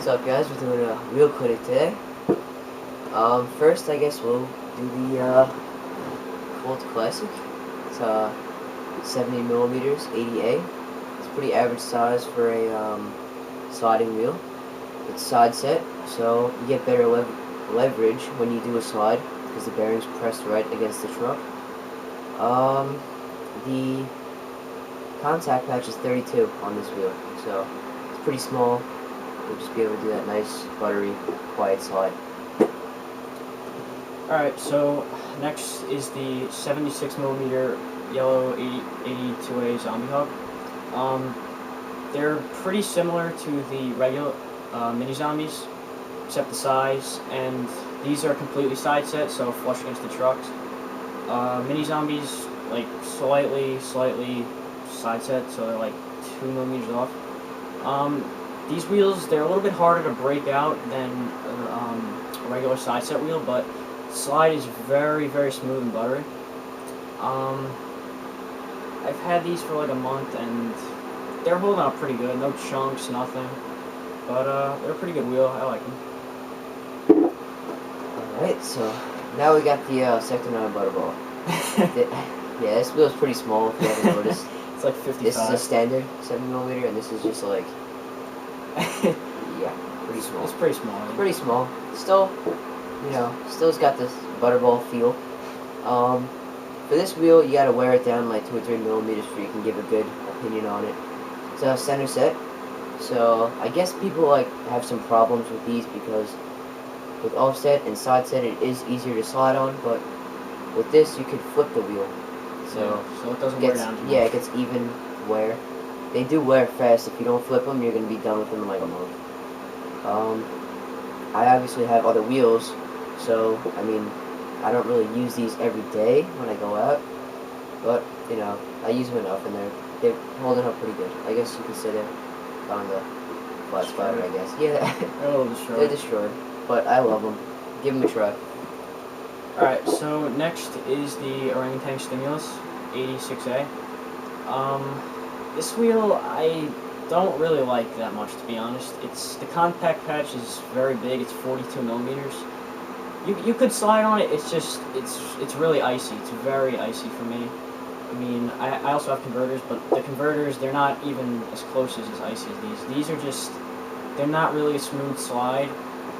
up, guys? We're doing a wheel clinic today. First, I guess we'll do the Colt Classic. It's 70 millimeters, 80A. It's pretty average size for a sliding wheel. It's side set, so you get better leverage when you do a slide because the bearing's pressed right against the truck. The contact patch is 32 on this wheel, so it's pretty small. We'll just be able to do that nice, buttery, quiet slide. Alright, so next is the 76mm yellow 82A Zombie Hub. They're pretty similar to the regular mini zombies, except the size, and these are completely side set, so flush against the trucks. Mini zombies, like slightly side set, so they're like 2mm off. These wheels, they're a little bit harder to break out than a regular side set wheel, but slide is very smooth and buttery. I've had these for like a month and they're holding up pretty good. No chunks, nothing. But they're a pretty good wheel. I like them. Alright, so now we got the Sector 9 Butterball. Yeah, this wheel's pretty small if you haven't noticed. It's like 55. This is a standard 7mm, and this is just like, yeah, pretty small. It's pretty small. It's pretty small. Still, you know, still's got this Butterball feel. For this wheel, you gotta wear it down like 2 or 3mm before you can give a good opinion on it. It's a center set, so I guess people like have some problems with these because with offset and side set it is easier to slide on, but with this you could flip the wheel. So it doesn't wear down too much. Yeah, it gets even wear. They do wear fast. If you don't flip them, you're gonna be done with them in like a month. I obviously have other wheels, so I mean, I don't really use these every day when I go out, but you know, I use them enough, and they're holding up pretty good. I guess you could say they're on the flat spider. I guess, yeah. They're a little destroyed. They're destroyed, but I love them. Give them a try. Alright, so next is the Orangutan Stimulus 86A. This wheel I don't really like that much, to be honest. The compact patch is very big. It's 42mm. You could slide on it. It's just it's really icy. It's very icy for me. I mean, I also have converters, but the converters, they're not even as close as icy as these. These are just, they're not really a smooth slide.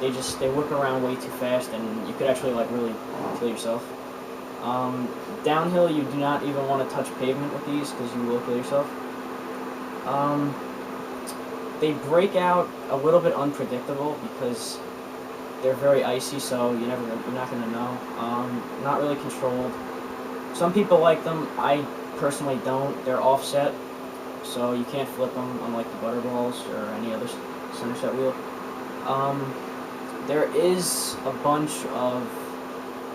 They whip around way too fast, and you could actually like really kill yourself. Downhill, you do not even want to touch pavement with these because you will kill yourself. They break out a little bit unpredictable because they're very icy, so you're not gonna know. Not really controlled. Some people like them. I personally don't. They're offset, so you can't flip them unlike the Butterballs or any other center set wheel. There is a bunch of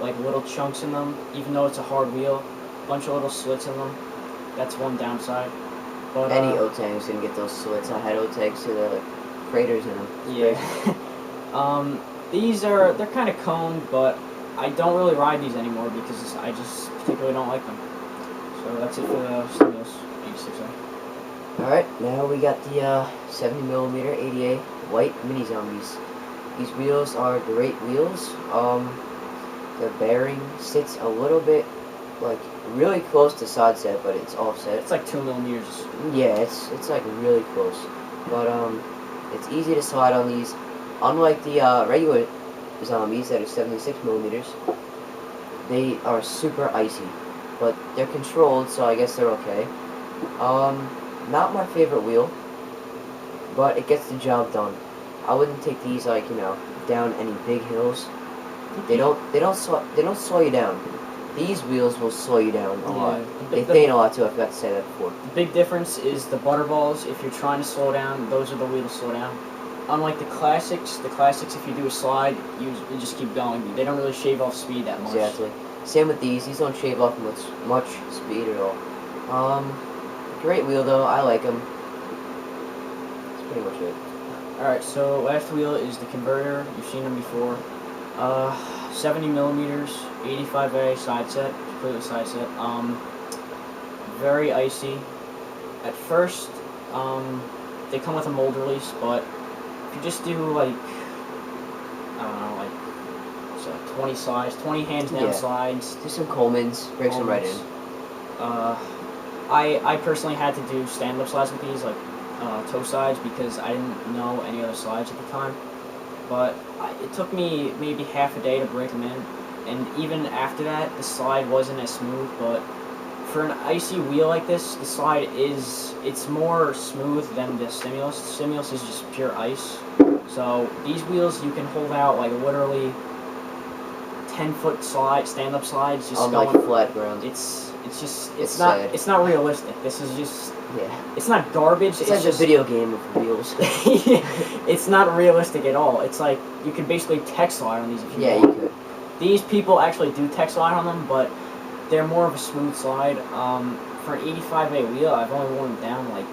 like little chunks in them, even though it's a hard wheel. A bunch of little slits in them. That's one downside. But any O-Tang's gonna get those slits. I had O-Tangs, so they're like craters in them. Yeah. They're kind of coned, but I don't really ride these anymore because I just particularly don't like them. So that's it for the Stimulus 86A. Alright, now we got the 70mm 80A white mini zombies. These wheels are great wheels. The bearing sits a little bit, like, really close to side set, but it's offset. It's like 2mm. Yeah, it's like really close. But, it's easy to slide on these. Unlike the, regular zombies that are 76mm, they are super icy. But they're controlled, so I guess they're okay. Not my favorite wheel, but it gets the job done. I wouldn't take these, like, you know, down any big hills. They don't slow you down. These wheels will slow you down a lot. They faint a lot too. I forgot to say that before. The big difference is the Butterballs. If you're trying to slow down, those are the wheels to slow down. Unlike the classics, if you do a slide, you just keep going. They don't really shave off speed that much. Exactly. Same with these. These don't shave off much speed at all. Great wheel though. I like them. That's pretty much it. Alright, so last wheel is the converter. You've seen them before. 70mm, 85A side set, completely side set. Very icy. At first, they come with a mold release, but you just do like, I don't know, like, what's that, 20 slides, 20 hands down Yeah. slides. Do some Coleman's, break some right in. I personally had to do stand-up slides with these, like toe sides, because I didn't know any other slides at the time. But it took me maybe half a day to break them in, and even after that, the slide wasn't as smooth. But for an icy wheel like this, the slide it's more smooth than the Stimulus. The Stimulus is just pure ice. So these wheels you can hold out like literally 10-foot slide, stand-up slides, just on going like flat ground. It's sad. not realistic. This is just, Yeah. it's not garbage. It's like just a video game of wheels. It's not realistic at all. It's like you could basically tech slide on these if you Yeah, want. you could. These people actually do tech slide on them, but they're more of a smooth slide. For an 85A wheel, I've only worn them down like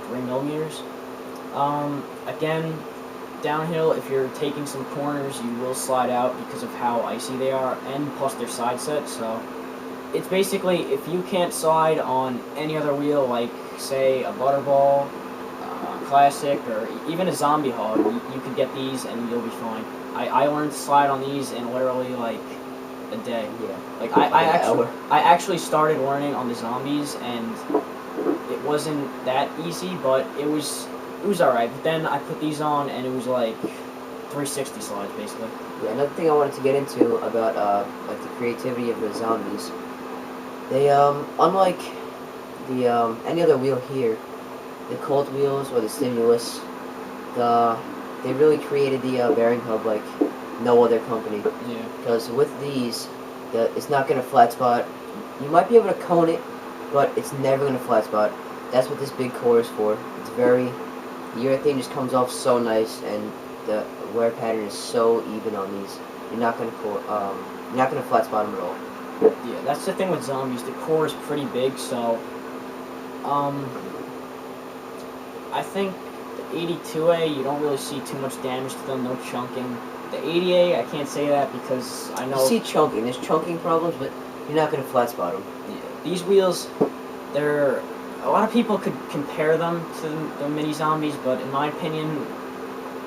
3 millimeters. Again, downhill, if you're taking some corners, you will slide out because of how icy they are, and plus they're side set. So it's basically, if you can't slide on any other wheel, like say a Butterball, Classic, or even a Zombie Hog, you could get these and you'll be fine. I learned to slide on these in literally like a day. Yeah. Like I actually started learning on the Zombies, and it wasn't that easy, but it was alright. But then I put these on, and it was like 360 slides basically. Yeah, another thing I wanted to get into about like the creativity of the Zombies. They unlike the any other wheel here, the Colt wheels or the Stimulus, they really created the bearing hub like no other company. Yeah. Because with these, it's not gonna flat spot. You might be able to cone it, but it's never gonna flat spot. That's what this big core is for. It's very, the urethane just comes off so nice, and the wear pattern is so even on these. You're not gonna flat spot them at all. Yeah, that's the thing with Zombies. The core is pretty big, so I think the 82A, you don't really see too much damage to them, no chunking. The 80A, I can't say that because I know... You see chunking. There's chunking problems, but you're not going to flat spot them. Yeah, these wheels, they're... A lot of people could compare them to the mini Zombies, but in my opinion...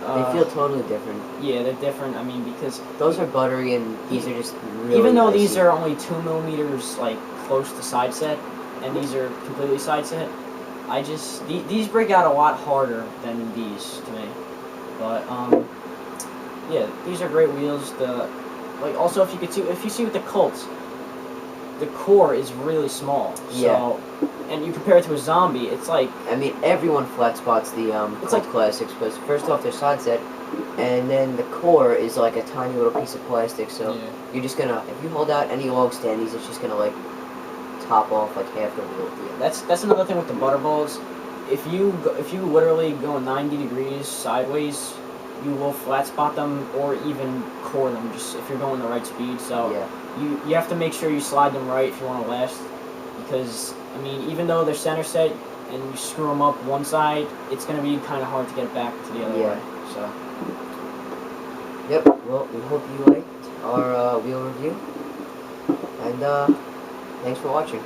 they feel totally different. Yeah, they're different. I mean, because... Those are buttery, and these are just really even though icy. these are only 2 millimeters, like, close to side set, and these are completely side set, these break out a lot harder than these to me. But yeah, these are great wheels. Also, if you see with the Colts, the core is really small. So, yeah. And you compare it to a Zombie, it's like, I mean, everyone flat spots the Colt Classics, because first off they're side set, and then the core is like a tiny little piece of plastic. So yeah. you're just gonna, if you hold out any log standees, it's just gonna like top off like half the wheel. Yeah, that's another thing with the Butterballs. If you literally go 90 degrees sideways, you will flat spot them or even core them, just if you're going the right speed. So yeah. you have to make sure you slide them right if you want to last, because I mean, even though they're center set and you screw them up one side, it's going to be kind of hard to get it back to the other way. So. Yep. Well, we hope you liked our wheel review, and thanks for watching.